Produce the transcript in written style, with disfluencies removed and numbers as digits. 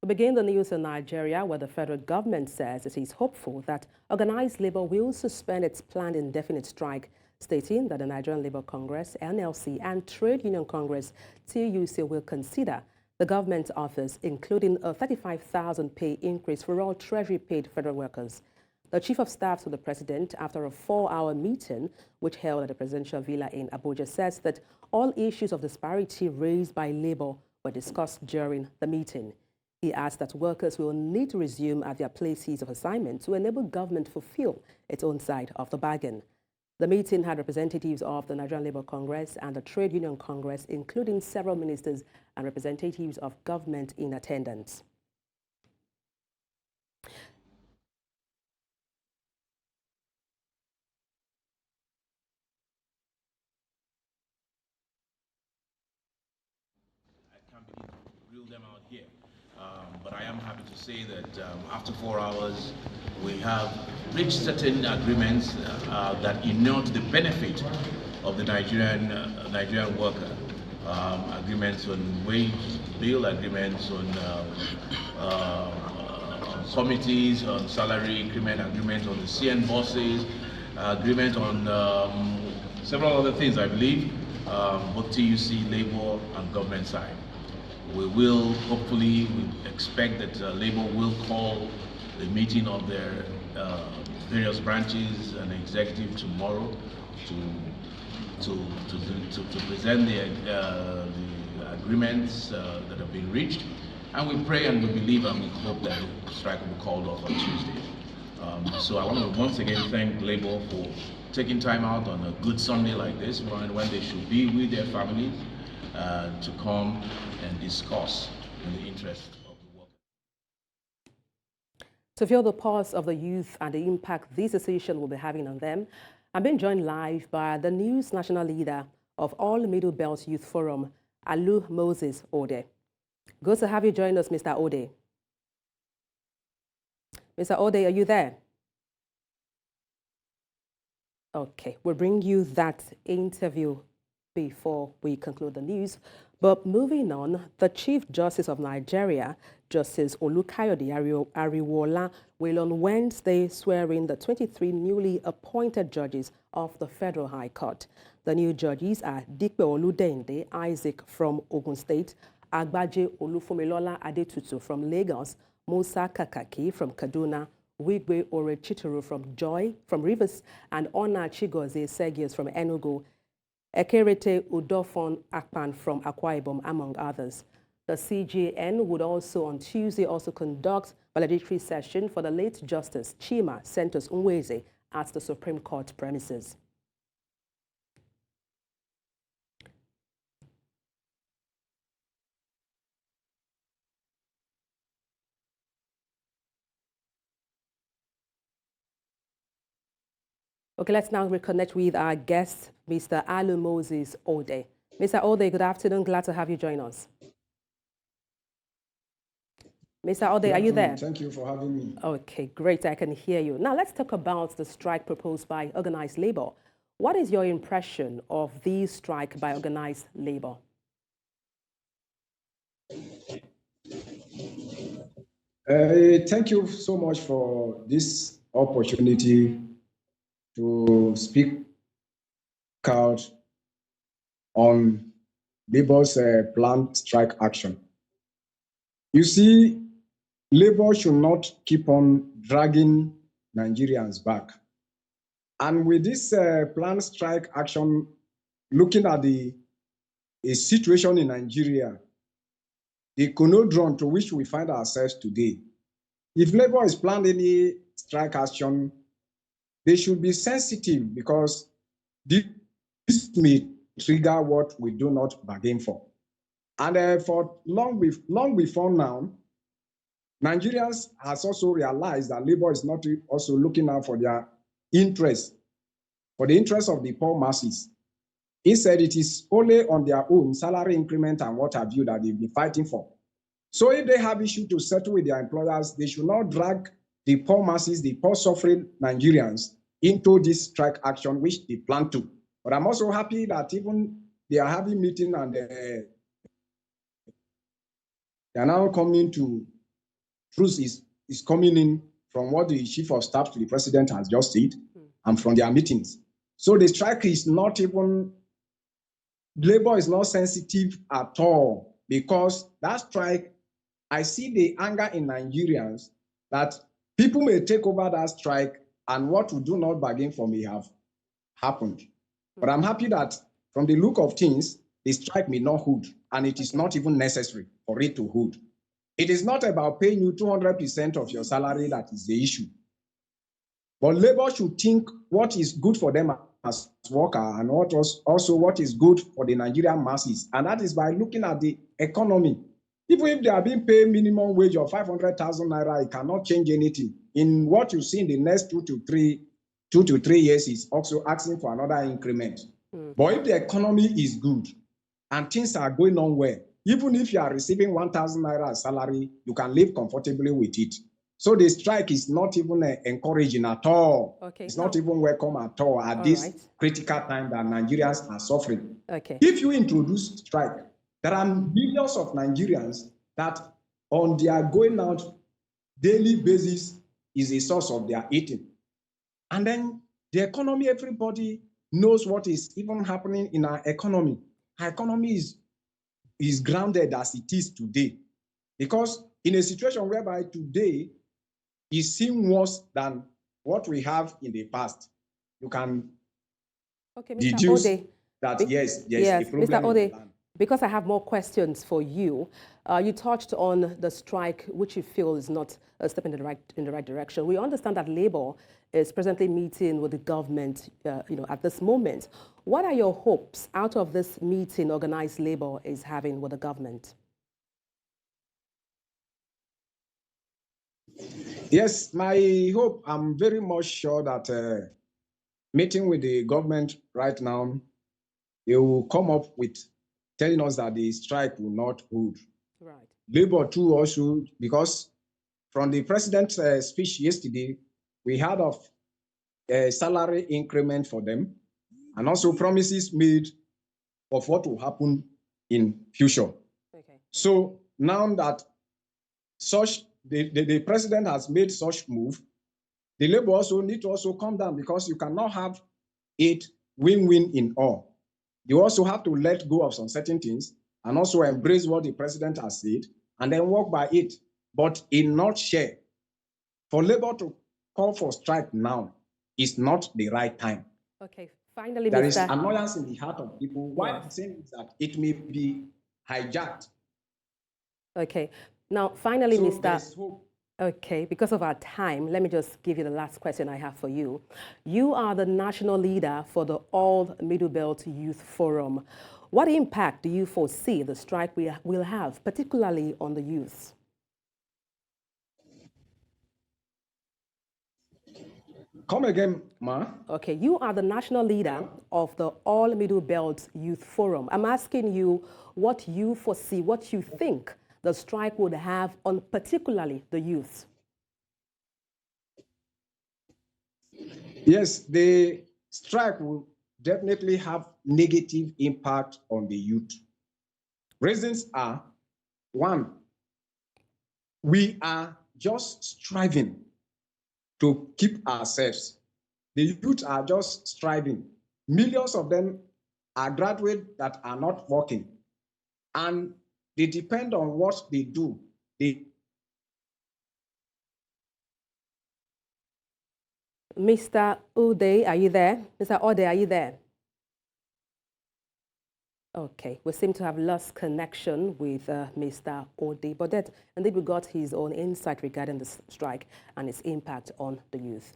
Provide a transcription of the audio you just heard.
We begin the news in Nigeria, where the federal government says it is hopeful that organized labor will suspend its planned indefinite strike, stating that the Nigerian Labour Congress, NLC, and Trade Union Congress, TUC, will consider the government's offers, including a 35,000 pay increase for all Treasury-paid federal workers. The Chief of Staff to the President, after a 4-hour meeting which held at the Presidential Villa in Abuja, says that all issues of disparity raised by labor were discussed during the meeting. He adds that workers will need to resume at their places of assignment to enable government to fulfill its own side of the bargain. The meeting had representatives of the Nigerian Labour Congress and the Trade Union Congress, including several ministers and representatives of government in attendance. I can't begin to reel them out here. But I am happy to say that after 4 hours, we have reached certain agreements that inure to the benefit of the Nigerian worker. Agreements on wage bill, agreements on committees, on salary increment, agreements on the CN bosses, agreement on several other things, I believe, both TUC, Labour, and government side. We will, hopefully, we expect that Labour will call a meeting of their various branches and executive tomorrow to present the agreements that have been reached. And we pray and we believe and we hope that the strike will be called off on Tuesday. So I want to once again thank Labour for taking time out on a good Sunday like this, when they should be with their families, to come and discuss in the interest of the workers. To feel the pulse of the youth and the impact this decision will be having on them, I'm being joined live by the news national leader of All Middle Belt Youth Forum, Aluh Moses Odeh. Good to have you join us, Mr. Odeh. Mr. Odeh, are you there? Okay, we'll bring you that interview before we conclude the news. But moving on, the Chief Justice of Nigeria, Justice Olukayode Ariwola, will on Wednesday swear in the 23 newly appointed judges of the Federal High Court. The new judges are Dikpe Oludende Isaac from Ogun State, Agbaje Olufumilola Adetutu from Lagos, Musa Kakaki from Kaduna, Wigwe Orechituru from Rivers, and Ona Chigozie Segius from Enugu, Ekerete Udofon Akpan from Akwa Ibom, among others. The CJN would also on Tuesday conduct valedictory session for the late Justice Chima Santos Nweze at the Supreme Court premises. Okay, let's now reconnect with our guest, Mr. Aluh Moses Odeh. Mr. Odeh, good afternoon. Glad to have you join us. Mr. Odeh, are you there? Thank you for having me. Okay, great. I can hear you. Now, let's talk about the strike proposed by organized labor. What is your impression of the strike by organized labor? Thank you so much for this opportunity to speak out on Labour's planned strike action. You see, Labour should not keep on dragging Nigerians back. And with this planned strike action, looking at the situation in Nigeria, the conundrum to which we find ourselves today, if Labour is planning any strike action, they should be sensitive, because this may trigger what we do not bargain for. And for long before now, Nigerians has also realized that Labour is not also looking out for their interests, for the interests of the poor masses. Instead, it is only on their own salary increment and what have you that they've been fighting for. So if they have issue to settle with their employers, they should not drag the poor masses, the poor suffering Nigerians into this strike action, which they plan to. But I'm also happy that even they are having meeting and they are now coming to truth is coming in from what the chief of staff to the president has just said and from their meetings. So the strike is not even, labor is not sensitive at all, because that strike, I see the anger in Nigerians that people may take over that strike and what we do not bargain for may have happened. But I'm happy that from the look of things, the strike may not hold, and it is not even necessary for it to hold. It is not about paying you 200% of your salary that is the issue. But labor should think what is good for them as workers and also what is good for the Nigerian masses. And that is by looking at the economy. Even if they are being paid minimum wage of 500,000 naira, it cannot change anything. In what you see in the next 2 to 3 years is also asking for another increment. But if the economy is good and things are going on well, even if you are receiving 1,000 naira salary, you can live comfortably with it. So the strike is not even encouraging at all. Okay, it's not even welcome at all at this critical time that Nigerians are suffering. Okay. If you introduce strike, there are millions of Nigerians that on their going out daily basis is a source of their eating. And then the economy, everybody knows what is even happening in our economy. Our economy is grounded as it is today. Because in a situation whereby today is seen worse than what we have in the past, you can deduce that yes, a problem Mr. Odeh, in the land. Because I have more questions for you, you touched on the strike, which you feel is not a step in the right direction. We understand that Labour is presently meeting with the government, at this moment. What are your hopes out of this meeting organized Labour is having with the government? Yes, my hope, I'm very much sure that meeting with the government right now, they will come up with telling us that the strike will not hold. Right. Labour too also, because from the president's speech yesterday, we heard of a salary increment for them and also promises made of what will happen in future. Okay. So now that the president has made such move, the Labour also need to also come down, because you cannot have it win-win in all. You also have to let go of some certain things and also embrace what the president has said and then work by it. But in nutshell, for Labour to call for strike now is not the right time. Okay, finally, there is annoyance in the heart of people. Why I'm saying is that it may be hijacked. Okay, now finally, so Mr. Hope. Okay, because of our time, let me just give you the last question I have for you. You are the national leader for the All Middle Belt Youth Forum. What impact do you foresee the strike will have, particularly on the youth? Come again, Ma. Okay, you are the national leader of the All Middle Belt Youth Forum. I'm asking you what you foresee, what you think the strike would have on particularly the youth. Yes, the strike will definitely have negative impact on the youth. Reasons are, one, we are just striving to keep ourselves. The youth are just striving. Millions of them are graduates that are not working, and they depend on what they do. Mr. Odeh, are you there? Mr. Odeh, are you there? Okay, we seem to have lost connection with Mr. Odeh, but that indeed we got his own insight regarding the strike and its impact on the youth.